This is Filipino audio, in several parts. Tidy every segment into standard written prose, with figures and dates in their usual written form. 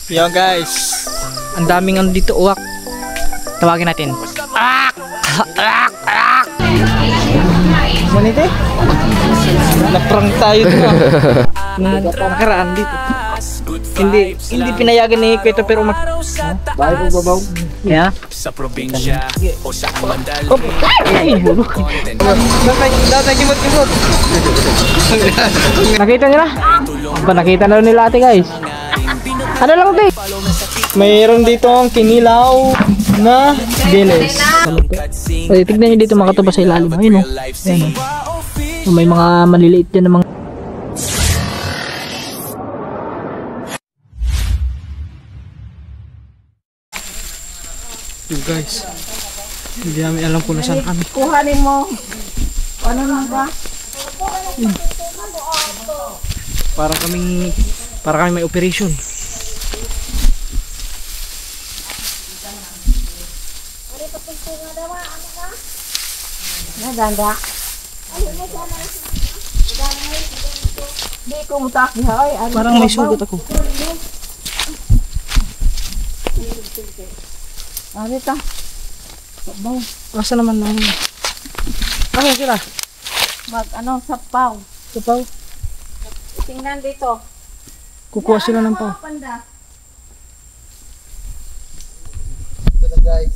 Yo guys, ang daming ano dito, uwak. Tawagin natin. Ak! Ak! Ak! Manite? Naprang tayo dito. Nakaraan dito. Hindi pinayagan ni Kwento pero Bahay ko babaw. Yeah. Sa probinsya o sa mandal. Datay kimot-kimot. Nakita nila? Ba nakita na nila ate guys? Ano lang ate? Mayroon dito ang kinilaw na dilis. Ay, tignan nyo dito mga katuba sa ilalim. Ayun o. Ayun o. May mga maliliit dyan na mga... Yo guys, hindi namin alam kung nasaan kami. Kuhanin mo. Ano na ba? Para kami may operation. Naganda. Di ko mutaki hay. Parang may sugat ako. Ano ito? Asa naman na? Ano sila? Sapaw. Sapaw? Tingnan dito. Kukuha sila ng paw. Panda. Ito na guys.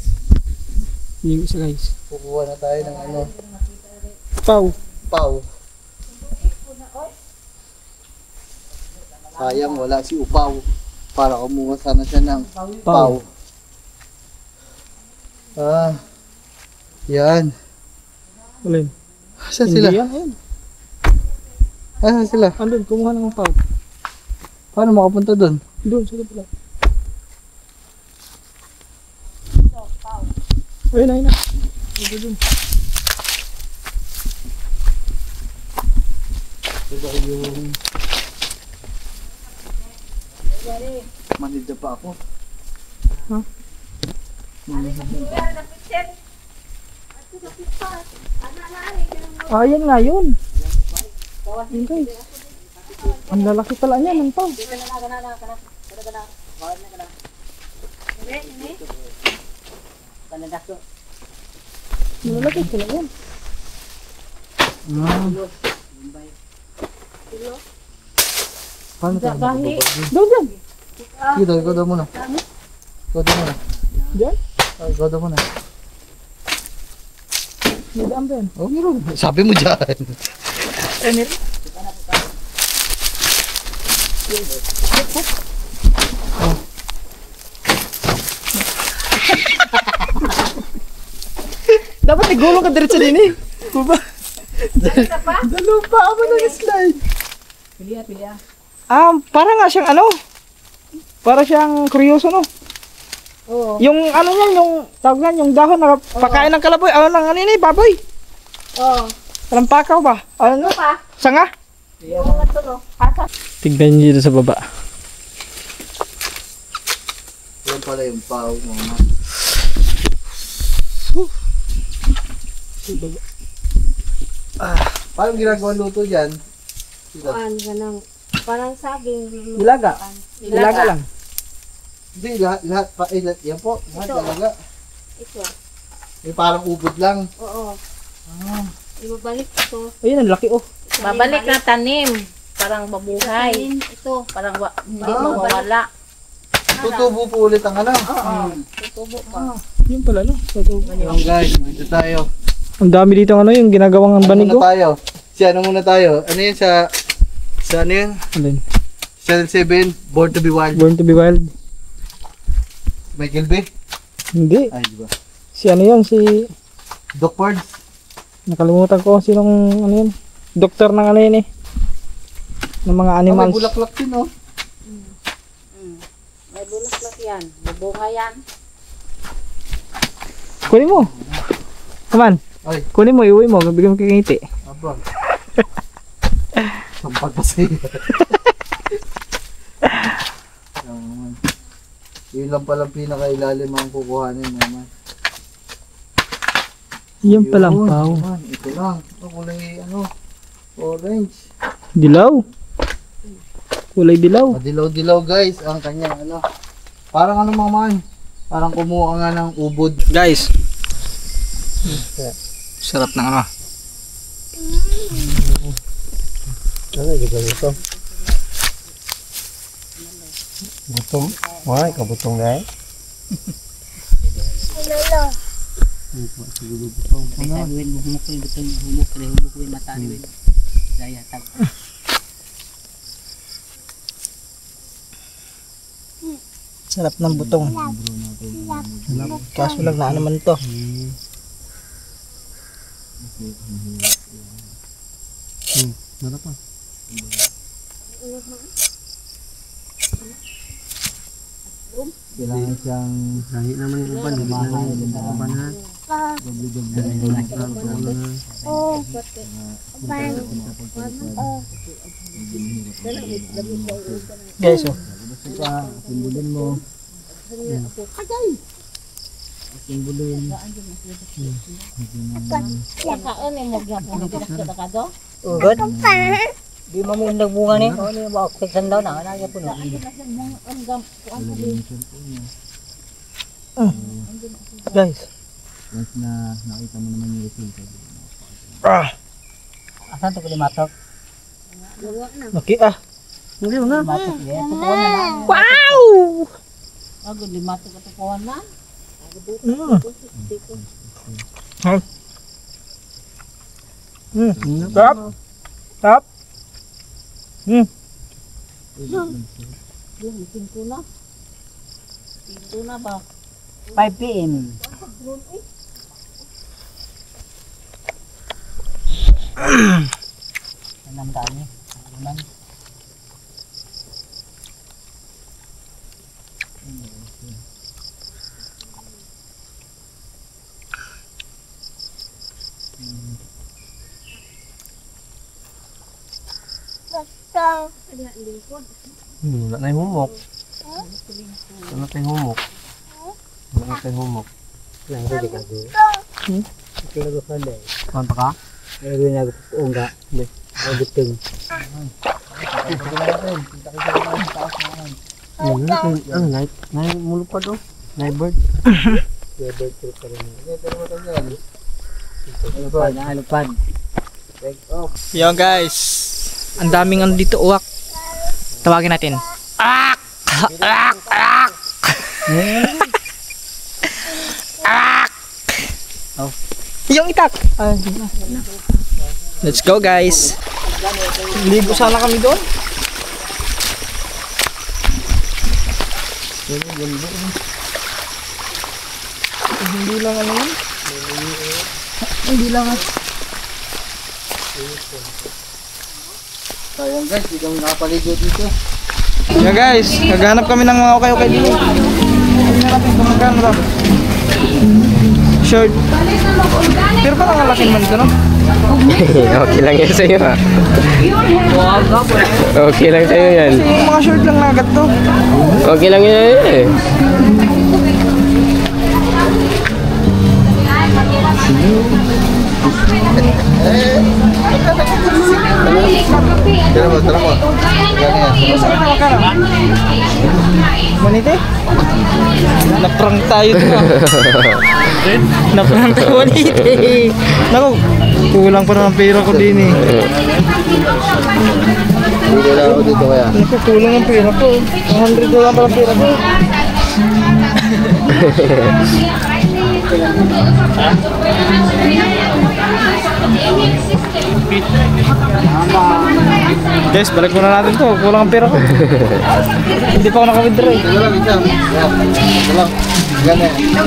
Yung isa guys. Kukuha na tayo ng ano. Paw. Pau. Sayang wala si Upaw. Para kumuha sana siya ng Pau. Ah. Yan. Alin? Saan sila? Hindi yan, ayun. Saan sila? Andun, kumuha ng paw. Paano makapunta doon? Doon, sila pala. Ayun, ayun na. Doon. Ito yung... Manida pa ako. Ha? Ayan nga yun. Yun guys. Ang lalaki pala niya ng paw. Malalaki pala yan. Paano tayo makababa? Doon dyan. Sige, go daw muna. Go daw muna. Dyan? Go daw muna. May daan ba yan? Oh, meron. Sabi mo dyan. Meron. Dapat igulong ka diretso din eh. Baba. Dalo pa ako nag-slide. Pilya. Para nga siyang ano? Para siyang kuryoso no? Oo. Yung ano niyan, yung tawag niyan, yung dahon na pakain ng kalaboy. Ano lang ano yun eh, baboy. Oo. Parang pakaw ba? Ano? Pa. Sanga? Yung ito no. Hasa. Tignan niyo dito sa baba. Yan pala yung Pau mga. Paano ginagawa luto dyan? Kuan ganang parang saging. Ilaga. Ilaga lang. Hindi, lahat pa, yan po, lahat Ito. talaga. Ito. Yung parang ubod lang. Oo. Ibabalik ito. Ayun, ang laki oh. Babalik na tanim. Parang mabuhay. Ito. Parang hindi mawawala. Tutubo po ulit ang ano. Oo. Tutubo pa. Yun pala no. Ayan guys, dito tayo. Ang dami dito ano yung ginagawang ang banig Ano oh. tayo? Ano muna tayo? Ano yun sa ano yun? Alin? Channel 7, Born to be Wild. Born to be Wild. Michael Bay? Hindi. Ay, di ba? Si ano yan, si... Doc Pards? Nakalimutan ko sinong ano yun. Doktor ng ano yun eh. Ng mga May animals. bulaklak din oh. May bulaklak yan. Bubunga yan. Kunin mo. Come on. Ay, Kunin mo, iuwi mo. Bigyan mo kikingiti. abang. Sampag pa sa'yo. Yun lang palang pinakailalim ang kukuhanin naman. Yan palang paw. Ito lang. Ito kulay ano, orange. Dilaw. Kulay dilaw. Madilaw-dilaw guys ang kanyang ano. Parang ano maman. Parang kumuha nga ng ubod. Guys. Sarap ng ano. Ano yung ito? Butong? Why? Kabutong guys? Sarap ng butong. Kaso lang na naman to. Kailangan siyang kahit naman yung uban, hindi naman yung uban ha. Guys, oh. Simbulin mo. Simbulin. Kaon mo gyapon kita kado. Good. Di mamundag bunga ni. Ano yung ba section daw na ana gyapon. Guys. Once na nakita mo naman yung resulta. Asan to kuli matok? Maki ah. Hindi na. Wow! Agud lima to katukuan na. Tap. Tap. Pinto na. Pinto na ba? 5 PM. Anong dami? Anong? Wala na yung humok. Wala na yung humok. Wala na yung humok. Wala na yung humok. Kaya ko pala eh. Konta ka? Kaya ko nag-uungga. Hindi. Ang biting. Ano, night mulupad oh. Night bird. Night bird pa rin. Pero matanggal. Lupad. Yo guys. Ang daming ano dito uwak. Tawagin natin. Ak! Ak! Ak! Ak! Oh. Yung itak. Let's go guys. Ligo sana kami doon. Hindi lang ano yun. Hindi lang ah. Sayang guys, hindi kami nakapaligo dito. Yeah guys, naghahanap kami ng mga okay-okay dito. Hindi na natin kung magkano lang. Shirt. Pero parang alakin man ito, no? Okay lang yan sa'yo ha. Okay lang sa'yo yan. Kasi yung mga shirt lang nagat to. Okay lang yan eh. Tara mo, tara mo. Manite? Naprang tayo to. Naprang tayo manite. Naku, kulang pa naman pera ko din eh. Hindi na ako dito kaya. Naku, kulang ang pera ko. 100 na lang pala pera ko. Guys, balik muna natin to. Kulang ang pera ko. Hindi pa ako naka-withdraw eh. Ito lang, ito. Ito lang. Ganyan. Ito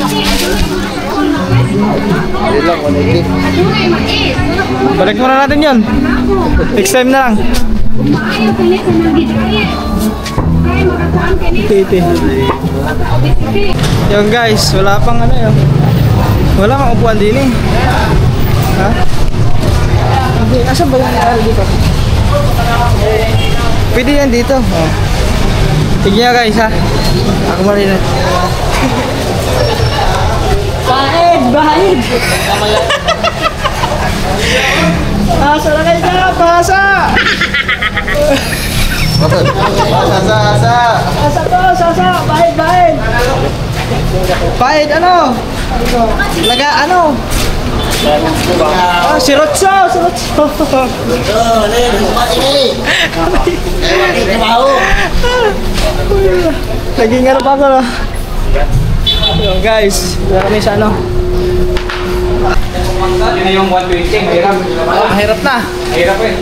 lang, 180. Balik muna natin yun. Next time na lang. Titi. Yung guys, wala pang ano yun. Wala kang upuan din eh. Ha? Hindi, asan ba yung dito? Pwede yan dito. Oh. Tignan nyo guys ha. Ako marin na. Bahid! Bahid! Pasa na kayo na! Pasa! Sasa. Bahid. Bahid, ano? Sirotso. Naging ano pa ako, no? Yun, guys. Wala kami sa ano. Yun yung 120, hirap. Hirap na. Hirap eh.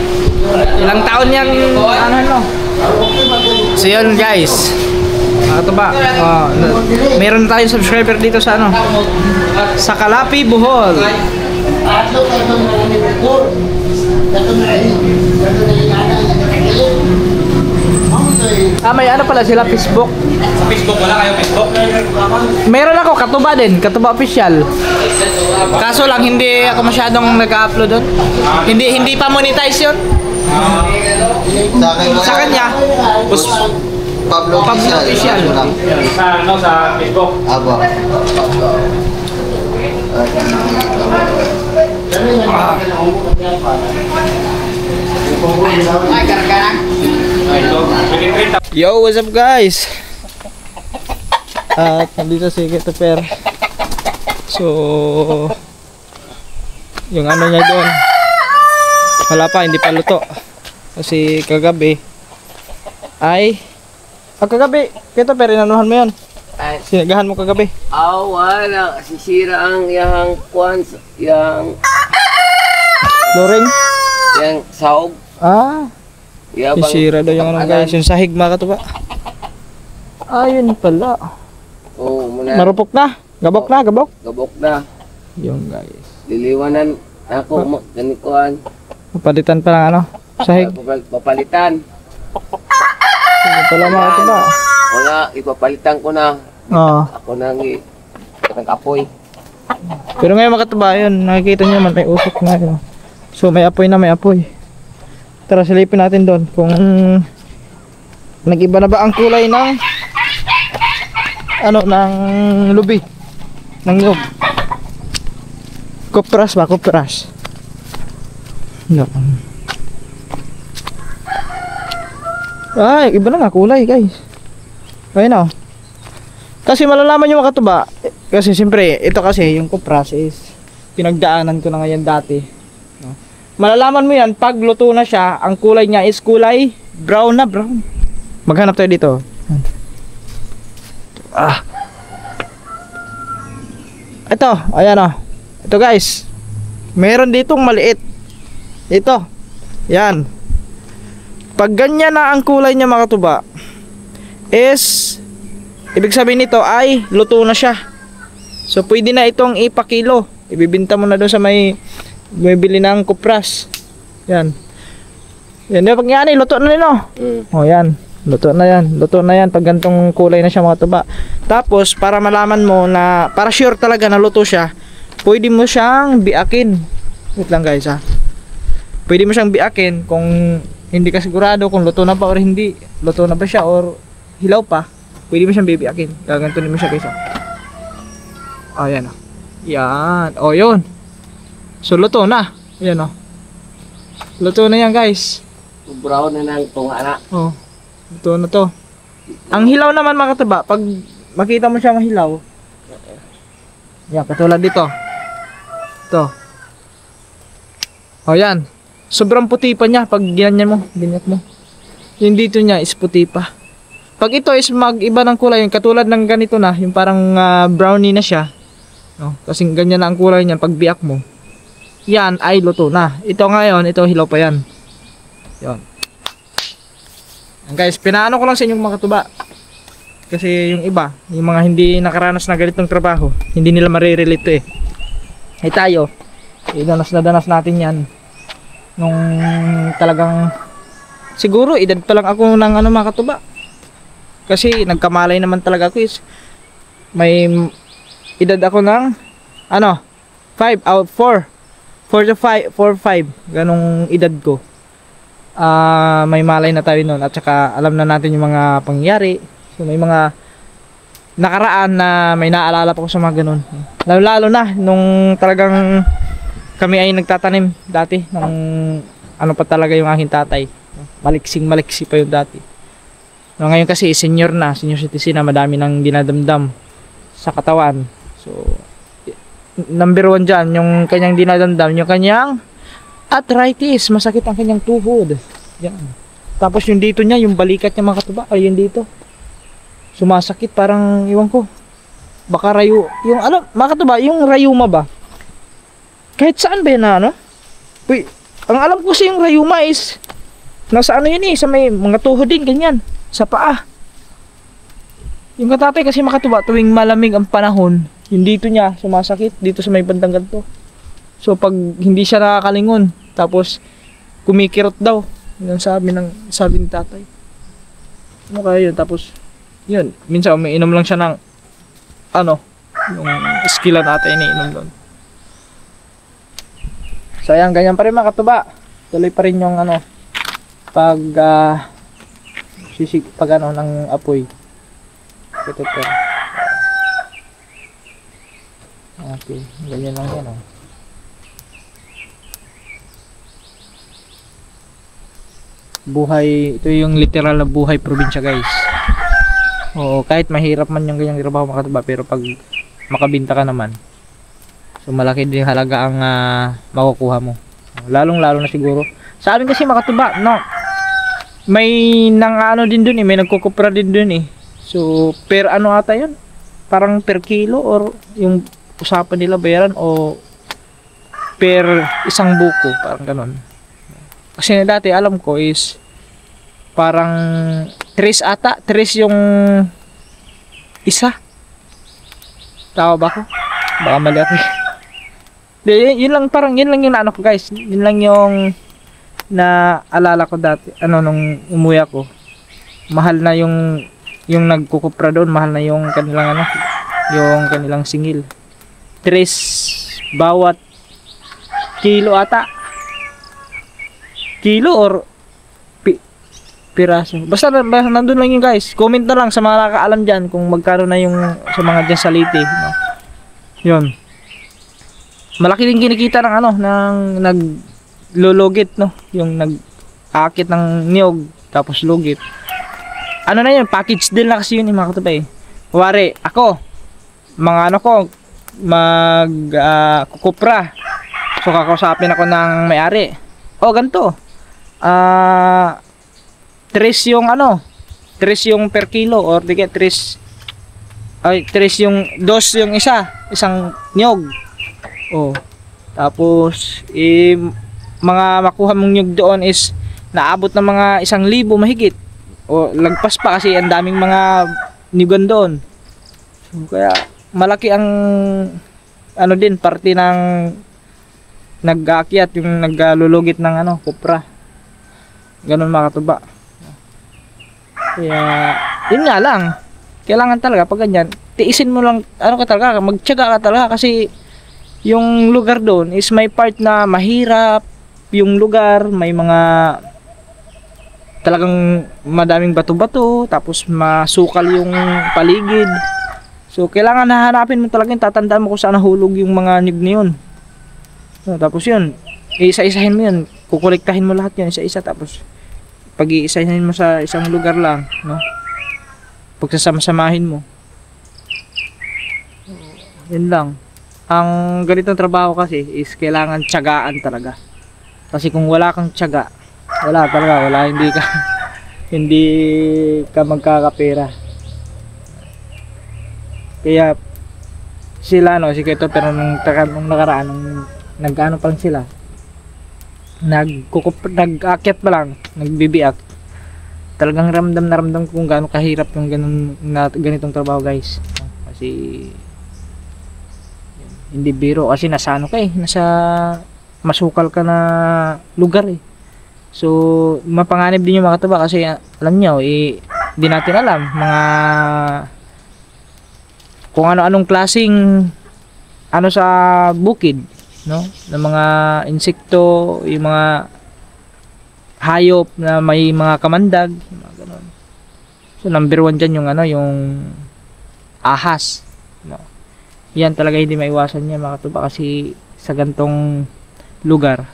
Ilang taon yang ano no? So yun guys. Ito ba? Meron tayong subscriber dito sa ano? Sa Kalapi, Bohol. May ano pala sila, Facebook. Sa Facebook, wala kayo Facebook? Meron ako, Katuba din, Katuba official. Kaso lang hindi ako masyadong nag-upload doon. Hindi pa monetize yun. Sa kanya, Pablo official. Sa Facebook? Abo. Yo, what's up guys? At nandito si Christopher. So yung ano niya doon wala pa, hindi pa luto. Kasi kagabi ay kagabi, Christopher, inanuhan mo yun? Sinagahan mo kagabi? Wala. Sisira ang yang kwans, yang Loring? saog. Yabang. Sisira daw yung ano guys, yung sahig mga katuba. Yun pala. Muna. Marupok na? Gabok Gabok na. Yung guys. Liliwanan ako ganikuan. Papalitan pa lang ano? Sahig. Papalitan. Yun pala mga katuba. Wala, ipapalitan ko na. Ako nang apoy. Pero ngayon mga katuba, yun, nakikita niyo naman may usok na yun. So may apoy na, may apoy. Tara, silipin natin doon kung nag-iba na ba ang kulay ng ano, ng lubi, ng nyug. Kupras ba? Kupras. No. Ay, iba na nga kulay guys. Ayun o. Kasi malalaman yung mga katuba. Kasi siyempre, ito kasi yung kupras is pinagdaanan ko na ngayon dati. Malalaman mo yan pag luto na siya, ang kulay niya is kulay brown na brown. Maghanap tayo dito. Ito, ayan o. Ito guys. Meron ditong maliit. Ito. Yan. Pag ganyan na ang kulay niya mga katuba, is ibig sabihin nito ay luto na siya. So pwede na itong ipakilo. Ibibinta mo na doon sa may bumibili ng kupras. Yan. Yan, pag yan luto na nino. Yan. Luto na yan pag gantong kulay na siya mga tuba. Tapos para malaman mo na para sure talaga na luto siya, pwede mo siyang biakin. Wait lang guys ha. Pwede mo siyang biakin kung hindi ka sigurado kung luto na ba or hindi. Luto na ba siya or hilaw pa. Pwede mo siyang bibiakin. Gagantunin mo siya guys ha. Ayan o. Yan. Yun. So luto na. Ayan o. Luto na yan guys. Brown na ng tunga na. Luto na to. Ang hilaw naman mga katuba, pag makita mo siya mahilaw, yan, katulad dito. Ito. Yan. Sobrang puti pa niya pag ganyan mo, ganyan mo. Yung dito niya is puti pa. Pag ito is mag-iba ng kulay, yung katulad ng ganito na, yung parang brownie na siya. Kasi ganyan na ang kulay niyan pag biak mo. Yan ay luto na. Ito ngayon, ito hilaw pa yan. Yan. Guys, pinaano ko lang sa inyong mga katuba. Kasi yung iba, yung mga hindi nakaranas na ganitong trabaho, hindi nila marirelate eh. Tayo, danas na danas natin yan. Nung talagang, siguro edad pa lang ako ng ano mga katuba. Kasi nagkamalay naman talaga ako is, may edad ako ng, 4 to 5, ganong edad ko. May malay na tayo noon at saka alam na natin yung mga pangyayari. So may mga nakaraan na may naalala pa ko sa mga ganun. Lalo na nung talagang kami ay nagtatanim dati ng ano pa talaga yung aking tatay. Maliksi pa yung dati. No, ngayon kasi senior citizen na, madami nang dinadamdam sa katawan. So, number 1 dyan, yung kanyang dinadamdam, yung kanyang arthritis, masakit ang kanyang tuhod. Yan. Tapos yung dito niya, yung balikat niya mga katuba, ay yun dito. Sumasakit, parang, iwan ko. Baka rayo, yung ano, mga katuba, yung rayuma ba? Kahit saan ba yun na, ano? Uy, ang alam ko kasi yung rayuma is, nasa ano yun eh, sa may mga tuhod din, ganyan. Sa paa. Yung katatay kasi makatuba, tuwing malamig ang panahon, yung dito niya, sumasakit, dito sa may bandang ganito. So, pag hindi siya nakakalingon, tapos, kumikirot daw. Yun sabi ni tatay. Ano kaya yun? Tapos, yun, minsan umiinom lang siya ng, ano, yung skillan ata iniinom doon. So, ayan, ganyan pa rin mga katuba. Tuloy pa rin yung, ano, pag ano, ng apoy. Ito. Okay, ganyan lang yan, oh. Buhay, ito yung literal na buhay probinsya, guys. Oo, kahit mahirap man yung ganyang trabaho mga katuba, pero pag makabinta ka naman, so malaki din halaga ang makukuha mo. Lalong lalo na siguro sa amin kasi mga katuba, no, may nang ano din dun eh, may nagkukupra din dun eh. So per ano ata yun, parang per kilo, or yung usapan nila bayaran, o per isang buko, parang ganon. Kasi dati alam ko is parang 3 ata, 3 yung isa. Tama ba ko? Baka mali ako. Yun lang, parang yun lang yung ano ko, guys. Yun lang yung naalala ko dati, ano, nung umuwi ako. Mahal na yung nagkukupra doon, mahal na yung kanilang ano, yung kanilang singil. 3 bawat kilo ata. Kilo or piraso. Basta nandun lang yun, guys. Comment na lang sa mga nakakaalam dyan kung magkano na yung sa mga dyan sa Leyte, no? Yun. Malaki din kinikita ng ano, ng naglulugit, no? Yung nag-aakit ng niyog tapos lugit. Ano na yun? Package deal na kasi yun, mga katubay. Kuwari, ako, mga ano ko, kukupra. So, kakausapin ako ng may-ari. O, ganito. 3 yung ano, 3 yung per kilo, or di kaya 3 yung 2 yung isang niyog. Oh. Tapos mga makuha mong niyog doon is naabot ng mga 1,000 mahigit. O lagpas pa kasi ang daming mga niyogan doon. So, kaya malaki ang ano din, parte ng nag-aakyat, yung naglulugit ng ano, kupra. Ganun mga katuba. Kaya, yun nga lang. Kailangan talaga pag ganyan, tiisin mo lang, ano ka talaga, magtiyaga ka talaga, kasi yung lugar doon is may part na mahirap, yung lugar, may mga talagang madaming bato-bato, tapos masukal yung paligid. So, kailangan hahanapin mo talaga, tatandaan mo kung saan nahulog yung mga nyug na yun. So, tapos yun, isa-isahin mo yun, kukolektahin mo lahat yun, isa-isa, tapos pag-iisahin mo sa isang lugar lang, no? Pagsasama-samahin mo. Yun lang. Ang ganitong trabaho kasi is kailangan tiyagaan talaga. Kasi kung wala kang tiyaga, wala, hindi ka magkakapera. Kaya sila, no, si Keto, pero nung nakaraan, nag-ano pa lang sila, nag-aakyat pa lang, nagbibiak, talagang ramdam kung gaano kahirap yung ganitong trabaho, guys. Kasi hindi biro, kasi nasa ano ka eh, nasa masukal ka na lugar eh. So mapanganib din yung mga katuba, kasi alam nyo eh, di natin alam mga kung ano-anong klaseng ano sa bukid, no, ng mga insekto, yung mga hayop na may mga kamandag, mga ganun. So number 1 dyan yung ano, yung ahas, no. Yan talaga hindi maiwasan yan, mga katuba, kasi sa gantong lugar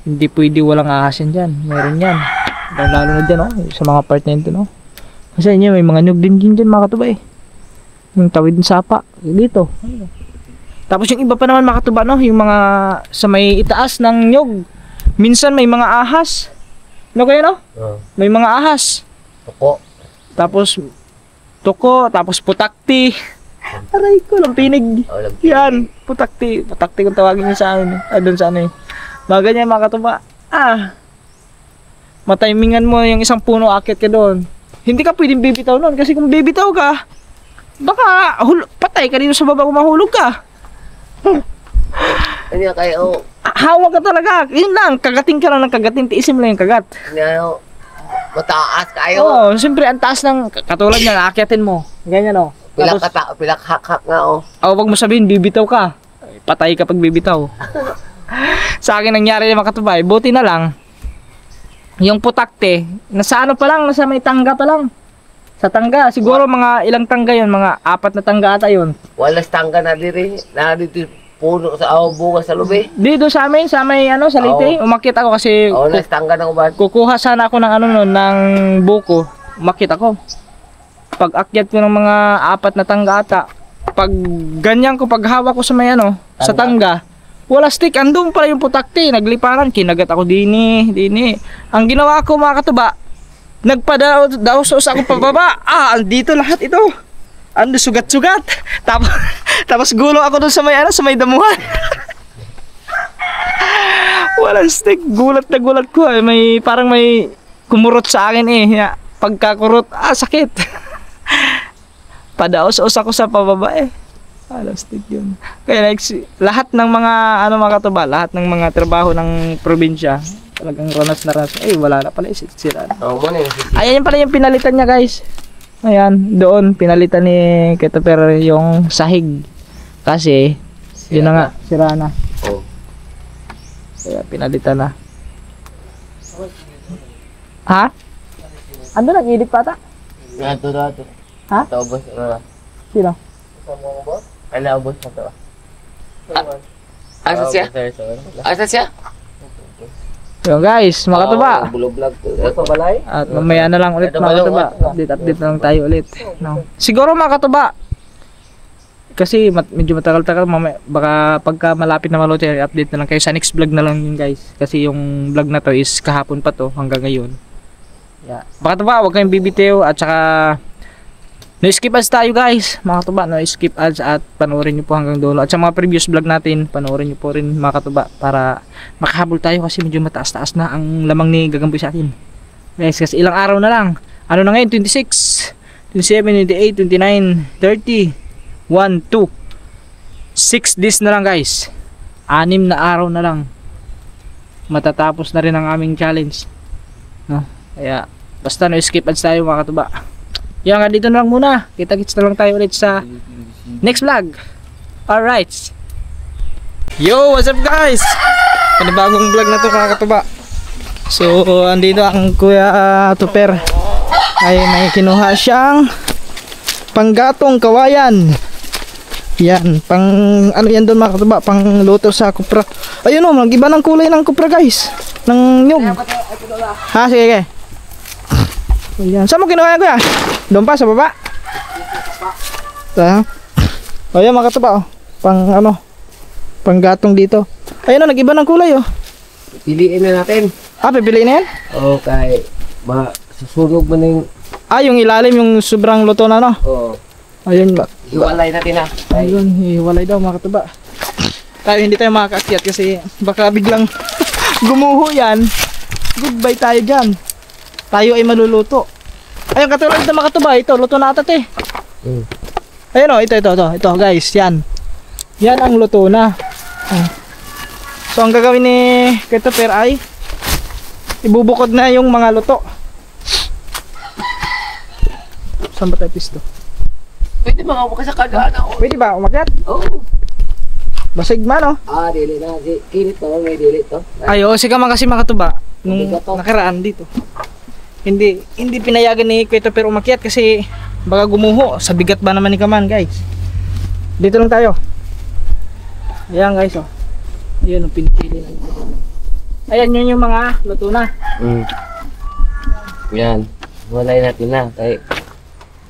hindi pwede walang ahas yan dyan. Meron yan, Lalo na dyan, oh, sa mga part na yun, oh. Kasi inyo, may mga nyug din dyan mga katuba eh. Yung tawid ng sapa, dito. Tapos yung iba pa naman mga katuba, no, yung mga sa may itaas ng nyug. Minsan may mga ahas. Ano kayo, no? May mga ahas. Tuko. Tapos tuko, tapos putakti. Aray ko, lampinig. Yan, putakti. Putakti kung tawagin niya sa amin. Doon sa ano eh. Mga ganyan mga katuba. Matimingan mo yung isang puno, akit ka doon. Hindi ka pwedeng bibitaw noon kasi kung bibitaw ka, baka patay ka dito sa baba kung mahulog ka. Ano kayo? Hawak ka talaga. Yun lang, kagating ka lang ng kagating, tiisim lang yung kagat. Ano? Mataas kayo. Oo, siyempre ang taas ng katulad niyan, aakyatin mo. Ganyan oh. Pilak hak-hak nga oh. Wag mo sabihin bibitaw ka. Patay ka pag bibitaw. Sa akin nangyari yung mga katubay, buti na lang. Yung putakte, nasa ano pa lang, nasa may tangga pa lang. Sa tangga, siguro mga ilang tangga yun, mga 4 na tangga ata yun. Walas tangga na diri, na dito puno sa bunga sa lubi. Dito sa amin, sa may ano, sa Leyte, umakyat ako kasi Walas tangga na uban. kukuha sana ako ng ano nun, ng buko. Umakyat ako. Pag akyat ko ng mga 4 na tangga ata, pag ganyan ko, pag hawak ko sa may ano, sa tangga, wala stick, andun pala yung putakti, nagliparan, kinagat ako dini. Ang ginawa ko mga katuba, nagpadaos ako pababa. Andito lahat ito. Ando sugat-sugat. Tapos gulo ako dun sa may ano, sa may damuhan. Walang stick, gulat na gulat ko eh. May parang may kumurot sa akin eh. Pagkakurot, sakit. Padaos-os ako sa pababa eh. Stick yun. Kaya like, lahat ng mga ano mga katuba, lahat ng mga trabaho ng probinsya, talagang ranas na ranas. Wala na pala, sira na. Ayan yung pala yung pinalitan niya guys. Ayan, doon pinalitan ni Ketoper yung sahig. Kasi yun na nga, sira na. Kaya pinalitan na. Ha? Ando nag-edit pa ata? Nato. Ha? Taubos na. Sino? Ano ubos na to? Asa siya? Asa siya? Yun guys, mga katuba. Bulo-vlog to. Ito balay? At mamaya na lang ulit mga katuba. Update na lang tayo ulit. No. Siguro mga katuba, kasi medyo matagal-tagal, baka pagka malapit na maluto, update na lang kayo sa next vlog na lang yun guys. Kasi yung vlog na to is kahapon pa to hanggang ngayon. Yeah. Mga katuba, huwag kayong bibitiw at saka no skip ads tayo guys, mga katuba, no skip ads at panoorin nyo po hanggang dulo. At sa mga previous vlog natin, panoorin nyo po rin mga katuba para makahabol tayo kasi medyo mataas-taas na ang lamang ni Gagamboy sa atin. Guys, kasi ilang araw na lang. Ano na ngayon? 26, 27, 28, 29, 30, 1, 2, 6 days na lang guys. 6 na araw na lang. Matatapos na rin ang aming challenge. No? Kaya, basta no skip ads tayo mga katuba. Yan nga, dito na lang muna. Kita-kits na lang tayo ulit sa next vlog. Alright. Yo, what's up guys? Panibagong vlog na to mga katuba. So, andito ang Kuya Tuper. Ay may kinuha siyang panggatong kawayan. Yan, pang ano yan doon mga katuba, pang luto sa kupra. Ayun o, mag-iba ng kulay ng kupra guys. Ng nyug. Ha, sige. Ayan. Saan mo kinuha yan kuya? Doon pa sa baba? O yan mga katuba, pang ano, pang gatong dito. Ayun o, nag-iba ng kulay o. Piliin na natin. Pipiliin na yan? Okay. Susunog mo na yung... Yung ilalim, yung sobrang luto na no? Oo. Ayun ba? Iwalay natin ha. Ayun, hiwalay daw mga katuba. Tayo hindi tayo makakaakyat kasi baka biglang gumuho yan. Goodbye tayo dyan. Tayo ay maluluto. Ayun, katulad ng mga katuba, ito, luto na ata ito eh. Ayun o, ito guys, yan. Yan ang luto na. So ang gagawin ni Ketoper ay ibubukod na yung mga luto. Saan ba tayo pisto? Pwede mga bukas sa kagaan ako. Pwede ba umakyat? Oo. Basig man o. Dili na. Kinit to, may dili to. Ay, sige man kasi mga katuba. Nung nakaraan dito. Hindi pinayagan ni Ketoper umakyat kasi baka gumuho. Sa bigat ba naman ni Kaman guys. Dito lang tayo. Ayan guys o. Ayan o, pinipili na. Ayan yun yung mga luto na. Yan. Walay natin na. Kay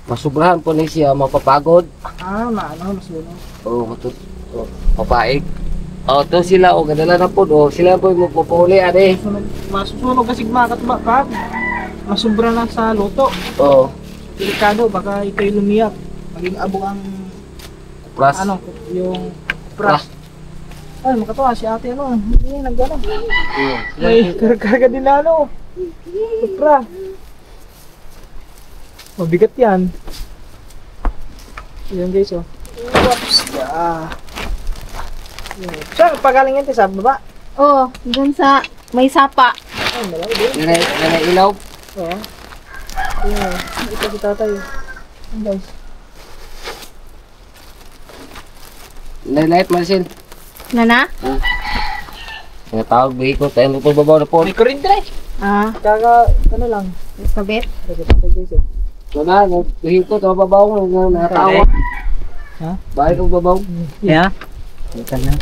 masubrahan po ni siya, mapapagod. Masunog. Papaig. To sila, gadala na po. Sila po yung magpupuli, ade. Masusunog kasi mga katuba pag masubra na sa luto. Delikado, baka ito'y lumiyak. Maging abo ang Plus. yung pras. Ay, makatuwa si ate hindi nag-ano. May karga din na Supra. Mabigat yan. Yan guys Whoops. Saan pagaling yan sa baba? Oh, dun sa may sapa. Ay, malaw din. Nanay ilaw. Oo. Ito si tatay. Yan guys. Nanay Marcel. Nana? Tawag bihiko. Tayo mo po babaw na po. May kuryente na lang. Kabit? Ito tatay guys Wala, bihiko. Tayo babaw. Natawa. Ha? Bakit ang babaw? Yeah. Ikan na.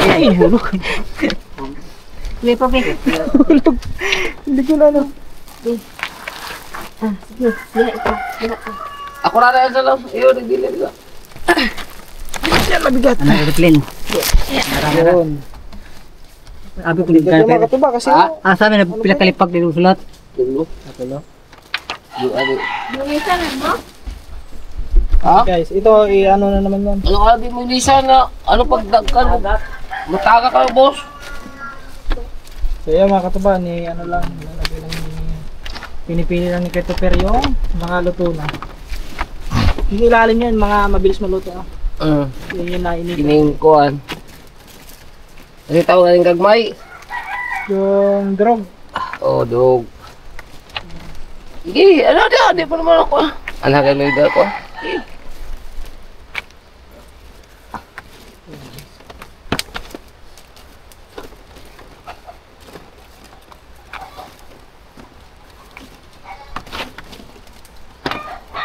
Ay, hulog. Hindi pa, Be. Hulog. Hindi ko na Sige, diha ito. Diha ito. Ako na rin sa lang. Iyo, nagdilim ka. Yan, mabigat. Anak aeroplane. Yun. Abi ko Mabigat yung mga katuba kasi sabi na pinakalipag din usulat. Tulo. Yung ano. Lumisan mo? guys, ito i-ano na naman yan. Ano ka di mo Lisa na ano pagdagkan mo? Mataga ka boss. So yan mga katuba, nilalagay lang pinipili lang ni Christopher yung mga luto na. Yung ilalim yan, mga mabilis maluto Yun yung nainit. Kining kuan. Kasi tawag nga yung gagmay. Yung drog. Dog. Hindi, di pa naman ako. Anak ka may ko.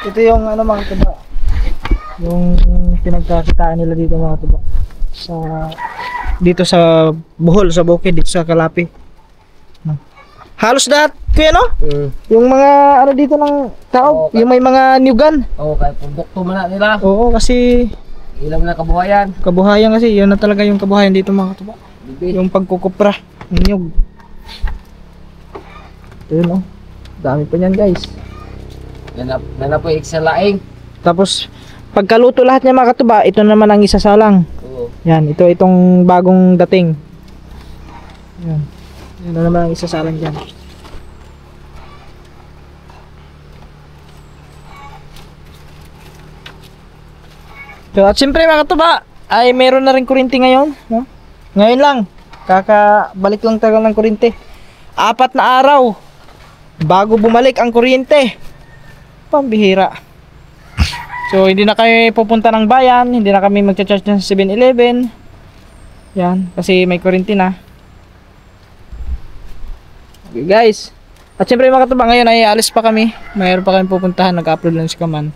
Ito yung mga tuba. Yung pinagkakitaan nila dito mga tuba. Dito sa Bohol, sa Bukid, dito sa Kalapi. Halos lahat, kuya Yung mga dito ng tao, yung may mga niyugan. Kaya produkto man na nila. Oo, kasi Ilam na kabuhayan. kabuhayan kasi, yun na talaga yung kabuhayan dito mga tuba. Yung pagkukupra, ng niyog. Ayun dami pa niyan guys. Yan na po yung sa laing. Tapos pagkaluto lahat niya mga katuba, ito naman ang isasalang. Yan, itong bagong dating. Yan. Yan na naman ang isasalang dyan. So, at siyempre mga katuba, ay meron na rin kuryente ngayon. Ngayon lang, kakabalik lang tagal ng kuryente. 4 na araw bago bumalik ang kuryente. Pambihira. So hindi na kami pupunta ng bayan, hindi na kami magcha-charge ng 7-Eleven. Yan, kasi may kuryente na. Okay guys. At syempre mga katuba, ngayon ay alis pa kami. Mayroon pa kami pupuntahan, nag-upload lang si Kaman.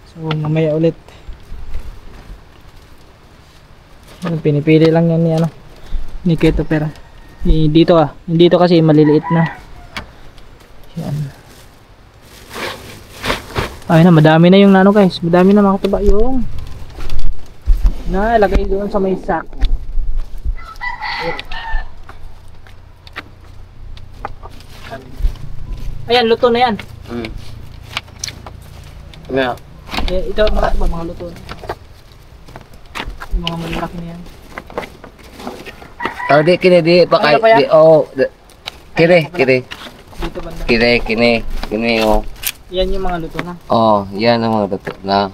So mamaya ulit. Pinipili lang yan ni Keto Pera. Dito kasi maliliit na. Yan. Ay na, madami na yung guys. Madami na mga katuba yung ilagay doon sa may sack. Ayan, luto na yan. Yeah. Ito mga katuba, mga luto na. Yung mga malalaki na yan. Di kini pa kay Ano pa yan? Kire. Dito banda. Kini Yan yung mga luto na. Yan ang mga dato na.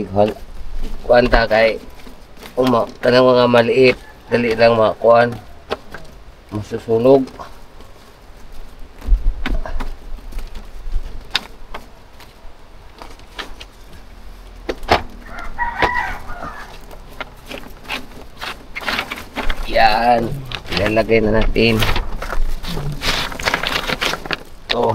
Ighol. Kuanta kay kanang mga maliit, dali lang makuan. Masusunog. Yan. Ilalagay na natin. Ito.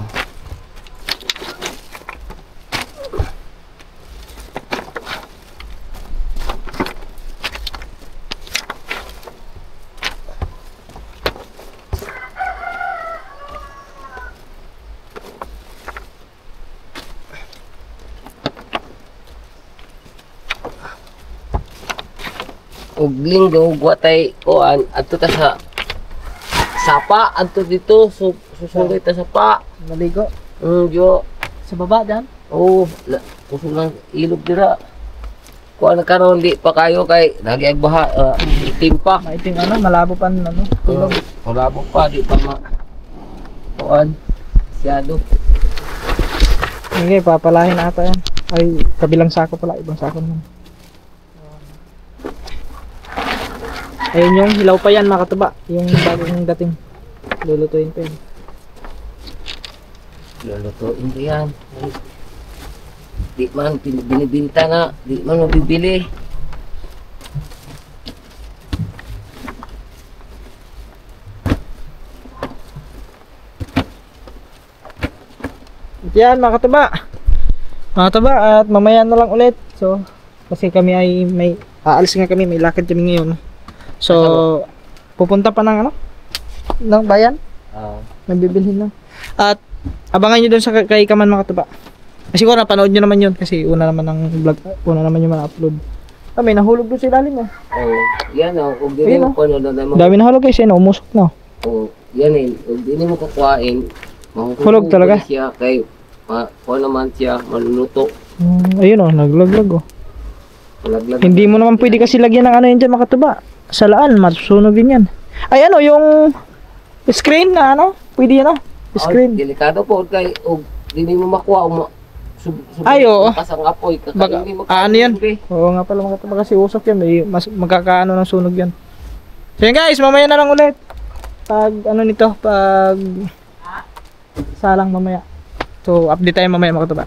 og linggo guwatay kuan adto ta sa sapa adto dito susulay ta sa pa. Maligo. Jo. Sa baba dyan. Oh, kusog lang ilog dira. Kuan karon di pa kayo kay lagi ag baha timpa. Maiting ano, malabo pa ano. Tulog. Malabo pa di pa ma. Kuan siyado. Sige, papalahin ata yan. Ay, kabilang sako pala, ibang sako naman. Ayun yung hilaw pa yan mga katuba. Yung bagong dating. Lulutuin pa yun. Lulutuin ko yan. Di man binibinta na, di man mabibili. Yan mga katuba. Mga katuba, at mamaya na lang ulit. So, kasi kami ay may aalis nga kami, may lakad kami ngayon. So, pupunta pa ng ano? Ng bayan. May bibilhin lang. At abangan nyo dun sa kay Kaman mga katuba. Siguro napanood nyo naman yun kasi una naman ng vlog, una naman yung ma-upload. Ah, may nahulog doon sa ilalim eh. Oh, yan oh, kung di Ayun, mo kuno na mo. Dami nahulog guys, yun, umusok na. Oh, yan eh, kung di mo kukuhain, Hulog talaga. Siya kay kuha naman siya maluluto. Ayun oh, naglaglag oh. Malaglag. Hindi mo naman pwede kasi lagyan ng ano yun dyan mga katuba. Sa laan, masusunog din yan. Ay ano, yung screen na ano, pwede yan oh. Screen. Delikado po kay og di mo makuha Ay, oo. Pasang apoy Baka, kakainin mo. ano yan? Oo nga pala mga katuba kasi usok yan. May magkakaano ng sunog yan. So yun guys, mamaya na lang ulit. Pag ano nito, pag salang mamaya. So update tayo mamaya mga katuba.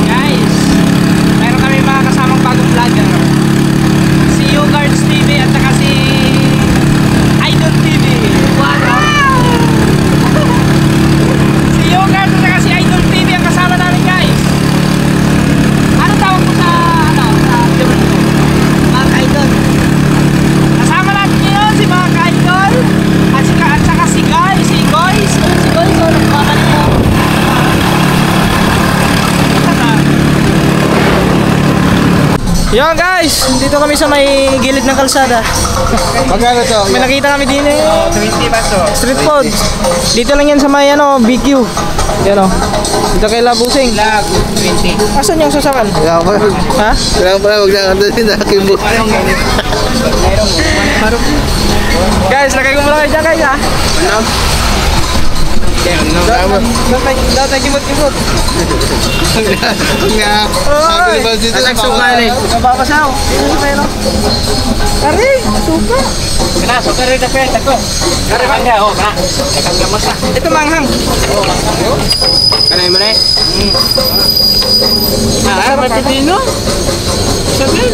Guys, meron kami mga kasamang bagong vlogger. Si Yogards TV at saka si Idol TV. Wow! Si Yogards at saka si Idol TV ang kasama namin guys. Ano tawag mo sa ano? Sa viewer mo? Mga ka-idol. Kasama natin ngayon si mga ka-idol. At saka si Guy, si Goys. Si Goys, so nagpapalit mo. Yan guys, dito kami sa may gilid ng kalsada. Magkano to? May nakita kami din eh. 20 baso. Street food. Dito lang yan sa may ano, BQ. Yan o. Dito kay Labusing. Lag, 20. Asan yung sasakan? Kailangan pa. Ha? Kailangan pa wag na ando din na kimbo. Guys, lagay ko muna kayo dyan guys ha. Daw tayo kimot-kimot. Nga. Sabi ba dito lang pa. Mababasaw. Dito sa pero. Kari, suka. Kana so kare ta pe tako. Kare bangga oh kana. Takang gamas na. Ito manghang. Kanay mo na. Ah, may pipino. Sabi.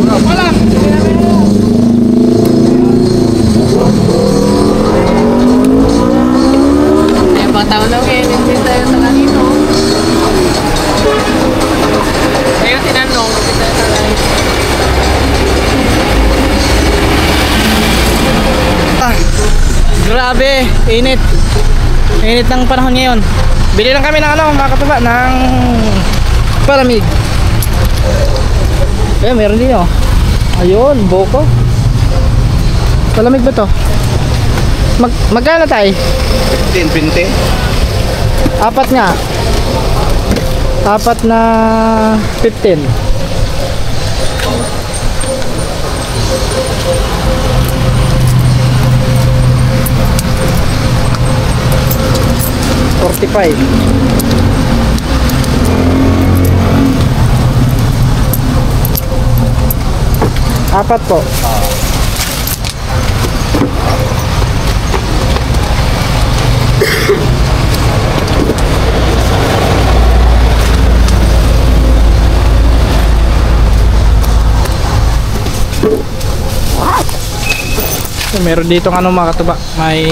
Wala. Taon na kayo, nagpinta tayo sa kanino. Ngayon tinanong, nagpinta tayo sa kanino. Grabe, init. Init ng panahon ngayon. Bili lang kami ng ano, mga katuba, ng palamig. Eh, meron din oh. Ayun, boko. Palamig ba to? Magkano tayo? 15, 20. Apat nga. Apat na 15. $45. Apat po. So, meron dito ano mga katuba, may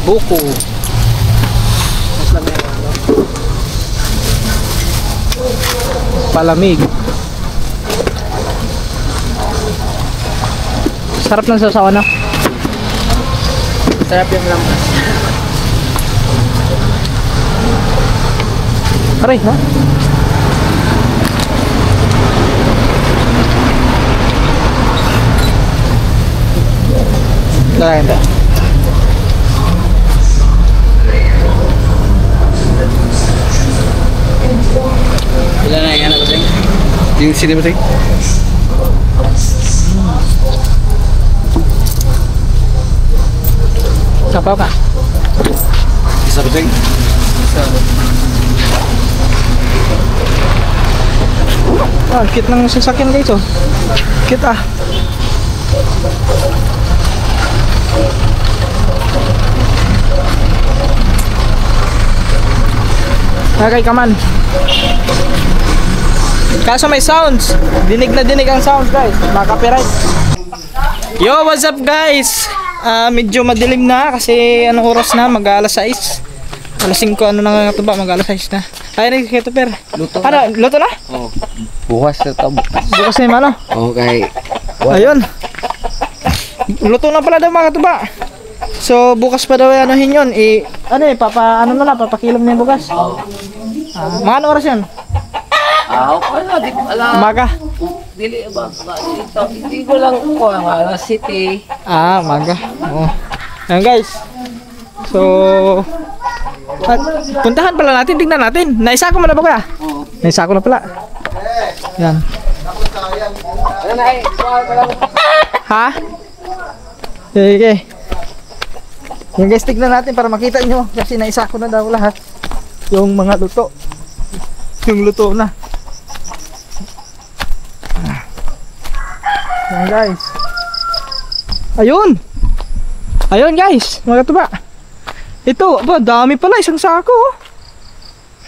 buko. Palamig. Sarap ng sasawa na. Sarap yung lampas. Aray, ha? Ganda. Ilan na yan ako sa'yo? Yung sino mo sa'yo? Sapaw ka. Isa ba sa'yo? Ah, cute ng sasakyan guys, oh. Cute ah. Okay, come on. Kaso may sounds. Dinig na dinig ang sounds guys. Copyright. Yo, what's up guys? Medyo madilim na kasi anong oras na? Mag-alas 6. Alas 5 ano na nga ito ba? Mag-alas 6 na. Ay, nagkito per. Luto Ano? Luto na? Oh. Bukas na ito. Bukas na yung ano? Okay. Ayun. Luto na pala daw mga katuba. So bukas pa daw anuhin yun. Ano ano na lang, papakilom na yung bukas. Mga ano oras yun? Okay na, di ko alam. Umaga. Dili ba? Dito. Hindi ko lang ko ang alas city. Umaga. Oo. Ayan guys. So puntahan pala natin, tingnan natin. Naisa ko mo na ba kaya? Oo. Naisa ko na pala. Yan. Ano na eh? Kuha ka lang. Ha? Okay. Yung guys, tignan natin para makita nyo kasi naisa ko na daw lahat yung mga luto. Yung luto na. Yan guys. Ayun. Ayun guys, mga tuba. Ito, aba, dami pala, isang sako.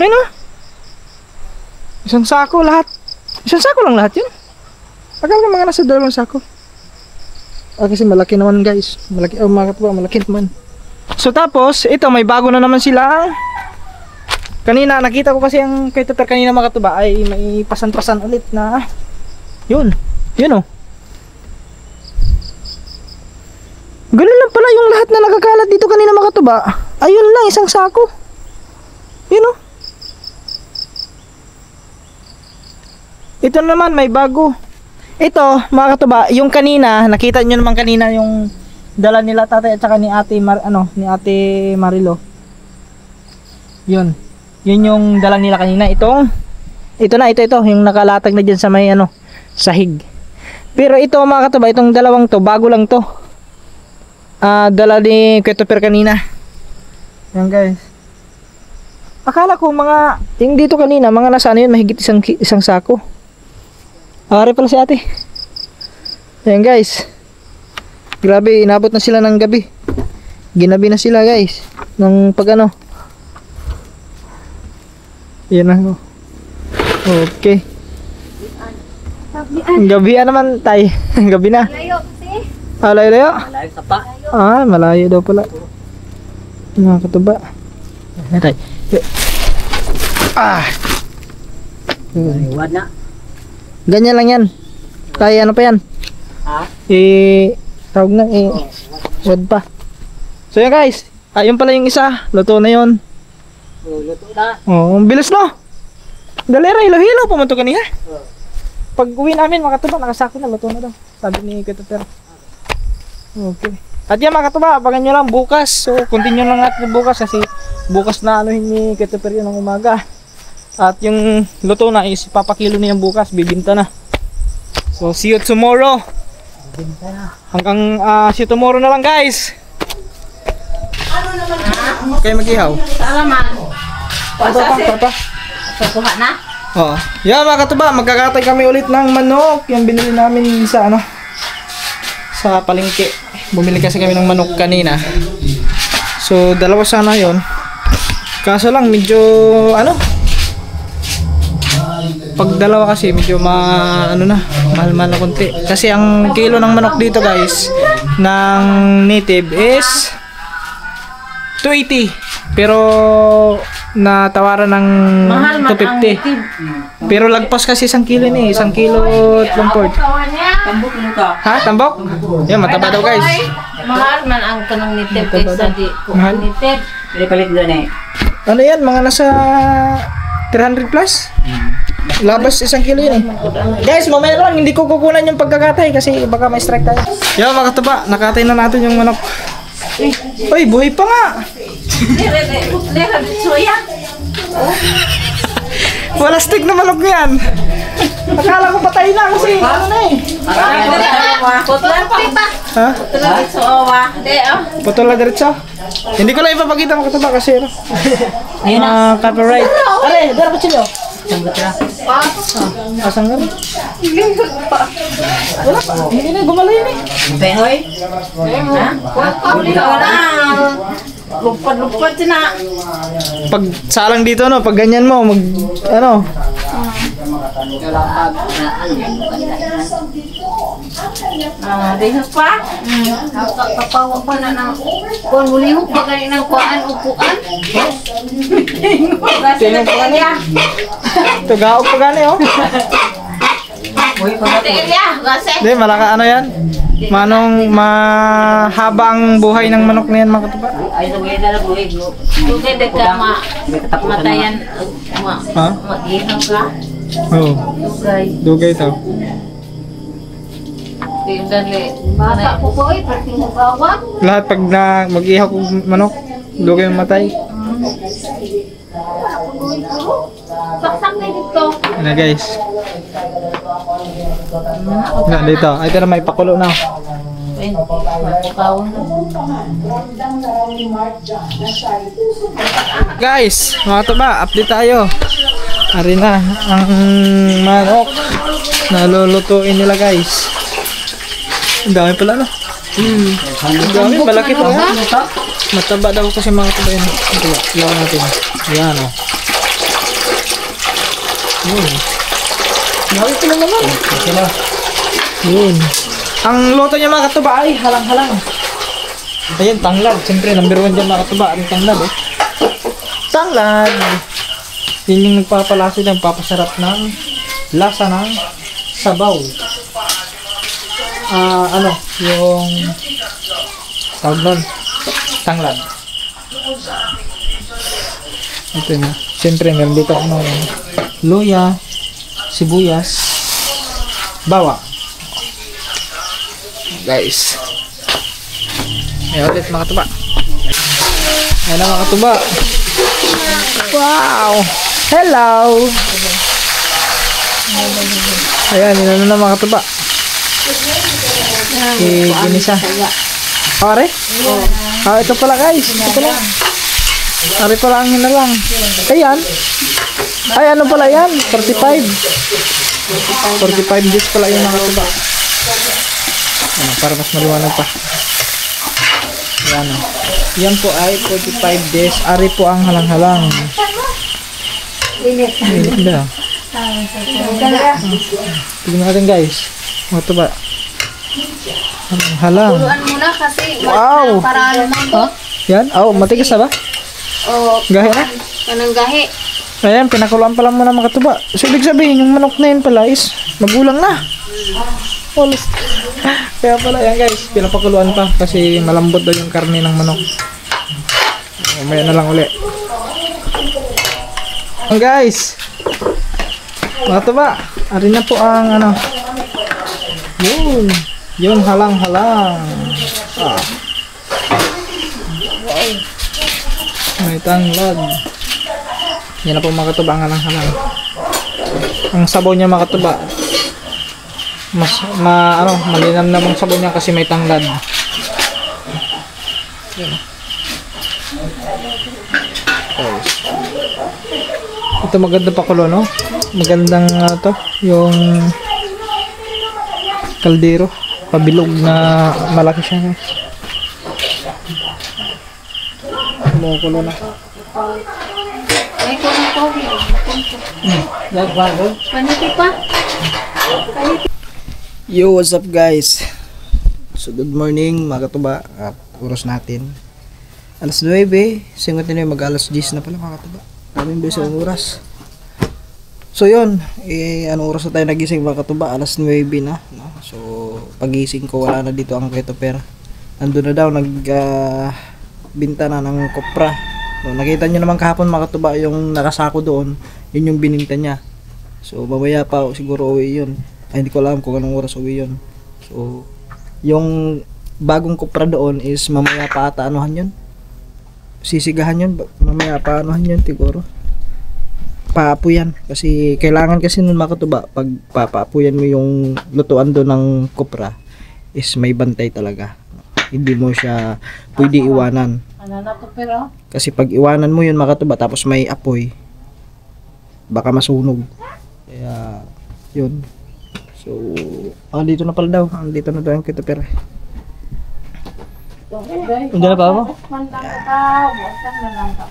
Ayun oh. Isang sako lahat. Isang sako lang lahat yun. Akala ko mga nasa 2 sako. Kasi malaki naman guys. Malaki, mga katuba, malaki naman. So tapos, ito may bago na naman sila. Kanina, nakita ko kasi ang kay Tutor kanina mga katuba ay may pasan-pasan ulit na. Yun. Yun oh. Ganun lang pala yung lahat na nakakalat dito kanina mga katuba. Ayun lang, isang sako. Yun oh. Ito naman, may bago. Ito, mga katuba, yung kanina, nakita nyo naman kanina yung dala nila tatay at saka ni Ate ni Ate Marilo. Yun. Yun yung dala nila kanina. Ito yung nakalatag na diyan sa may sahig. Pero ito mga katuba, itong dalawang to, bago lang to. Dala ni Christopher kanina. Yan guys. Akala ko yung dito kanina, mga nasa yun, mahigit isang sako. Ari pala si ate. Yan guys. Grabe, inabot na sila ng gabi. Ginabi na sila guys. Ng Yan na. Okay. Gabi naman tay. Gabi na. Layo kasi. Layo. Malayo sa pa. Malayo daw pala. Mga katuba. Tay. Iwan na. Ganyan lang yan. Tay, ano pa yan? Ha? Tawag na wad pa. So yan guys. Yun pala yung isa. Luto na yun. Luto na. Ang bilis no. Dalera, hilo-hilo pumunto kanina. Pag uwi namin mga katuba, nakasako na, luto na daw. Sabi ni Katuter. Okay. At yan mga katuba, abangan nyo lang bukas. So continue lang natin bukas kasi bukas na ni Katuter yun ng umaga. At yung luto na is papakilo niya bukas, bibinta na. So see you tomorrow. Hanggang see you tomorrow na lang guys. Kayo mag-ihaw. Salaman. Papa. Kuha na. Oo. Yeah, mga katuba, magkakatay kami ulit ng manok. Yung binili namin sa sa palengke. Bumili kasi kami ng manok kanina. So, dalawa sana yon. Kaso lang, medyo pag dalawa kasi medyo mahal na konti. Kasi ang kilo ng manok dito guys, ng native is 280. Pero natawaran ng Mahal man ang 250. native. Pero lagpas kasi 1 kilo ni, 1 kilo at 1/4. Tambok mo ka. Ha? Tambok? Yan, mataba daw guys. Mahal man ang kanang native kaysa di ko Mahal? native. Palit doon eh. Ano yan? Mga nasa 300 plus? Labas 1 kilo yun eh. Guys, mamaya lang, hindi ko kukunan yung pagkakatay kasi baka may strike tayo. Yo mga katuba, nakatay na natin yung manok. Uy, buhay pa nga! Wala stick na manok yan. Akala ko patay na kasi ano na eh. Ha? Putol na diretso? Hindi ko lang ipapakita mga katuba kasi ano. Ayun na. Copyright. Are, dara pa sila. Asang nga? Wala pa. Hindi na, gumalay na eh. Behoy? Lupad sina. Pag salang dito no, pag ganyan mo, mag ano. Dehos pa? Kapawa pa na ng kuan mulihok pa ganyan ng kuan upuan. Tingnan ko ano. Ito gaog pa gani oh. Tingin ya, gase. Hindi, malaka ano yan. Manong mahabang buhay ng manok na yan mga katuba. Dugay ka matayan Ha? mag-ihaw ka. Oo. Dugay. Dugay to. Dili. Bata ko ko pati mo gawa. Lahat pag na mag-ihaw kong manok, dugay yung matay. Saksak na dito. Ano guys? Yan dito. Ay, ito na may pakulo na. Guys, mga katuba, update tayo. Ari na ang manok. Nalulutuin nila guys. Ang dami pala no? Ang dami, malaki pa. Mataba daw kasi mga katuba yun. Ito, ilaw natin. Ayan o. Yun. Dami pala naman. Yun. Ang luto niya mga katuba ay halang-halang. Ayun, tanglad. Siyempre, number 1 dyan mga katuba. Ang tanglad eh. Tanglad. Yun yung nagpapalasa ng papasarap ng lasa ng sabaw. Ano, yung tawag nun, tanglad. Ito na. Siyempre, meron dito ano, luya, sibuyas, bawang. Guys. Ayan ulit mga katuba. Ayan na mga katuba. Wow! Hello! Ayan, yun na mga katuba. Ginisa. Pare? Ito pala guys. Ito pala. Pare pala ang hinalang. Ayan. Ay, ano pala yan? 45. 45 days pala yung mga katuba. Ano, para mas maliwanag pa. Ayan o. Yan po ay 45 days. Ari po ang halang-halang. Init na. Tignan natin guys. Mga tuba. Halang-halang. Tuluan muna kasi Wow! para lumambot. Yan. Oh, matigas na ba? O Gahe na? kanang gahe. Ayan, pinakuluan pa lang muna mga tuba. So, ibig sabihin, yung manok na yun pala is magulang na. Alas. Kaya pala yan guys, pinapakuluan pa kasi malambot daw yung karne ng manok. Mamaya na lang uli. Guys, mga tuba, ari na po ang ano. Yun halang-halang. Wow. May tanglad. Yan na po mga katuba ang halang-halang. Ang sabaw niya mga katuba, mas malinam namang sabaw niya kasi may tanglad. Yan. Ito maganda pa kulo, no? Magandang to, yung kaldero, pabilog na malaki siya. Kumukulo na. Ay, kuno ko. Nagbago? Paniti pa. Yo, what's up guys? So good morning mga katuba. Oras natin alas 9, singot na yung mag-alas 10 na pala mga katuba. Kaming beses ang oras. So yun, anong oras na tayo nagising mga katuba? Alas 9 na, no? So pagising ko wala na dito ang keto pera. Nandun na daw binta na ng kopra. So, nakita nyo naman kahapon mga katuba yung nakasako doon, Yun yung bininta niya. So mamaya pa siguro uwi yun. Ay, hindi ko alam kung anong oras uwi yun. So yung bagong kupra doon is mamaya pa ata anuhan yun. Sisigahan yun. Mamaya pa anuhan yun siguro. Paapuyan. Kasi kailangan kasi nun makatuba. Pag papaapuyan mo yung lutuan doon ng kupra is may bantay talaga. Hindi mo siya pwede iwanan. Ano na to pero? Kasi pag iwanan mo yun makatuba tapos may apoy, baka masunog. Kaya yun. So dito na pala daw. Dito na daw yung kitupera. Hindi na pa ako?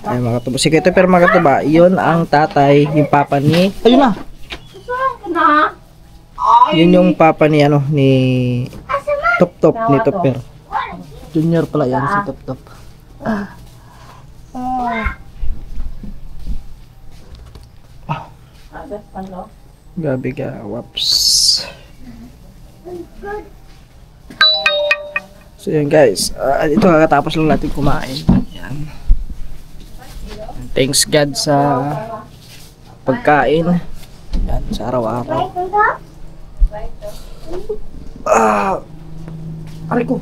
Ay, makatuba. Si kitupera makatuba. Yun ang tatay, yung papa ni... Ayun na! Yun yung papa ni ano, ni Top Top, ni Topper. Junior pala yan, si Top Top. Gabi ka, waps. So yun guys, ito kakatapos lang natin kumain. Yan. Thanks God sa pagkain. Yan, sa araw-araw. Aray ko.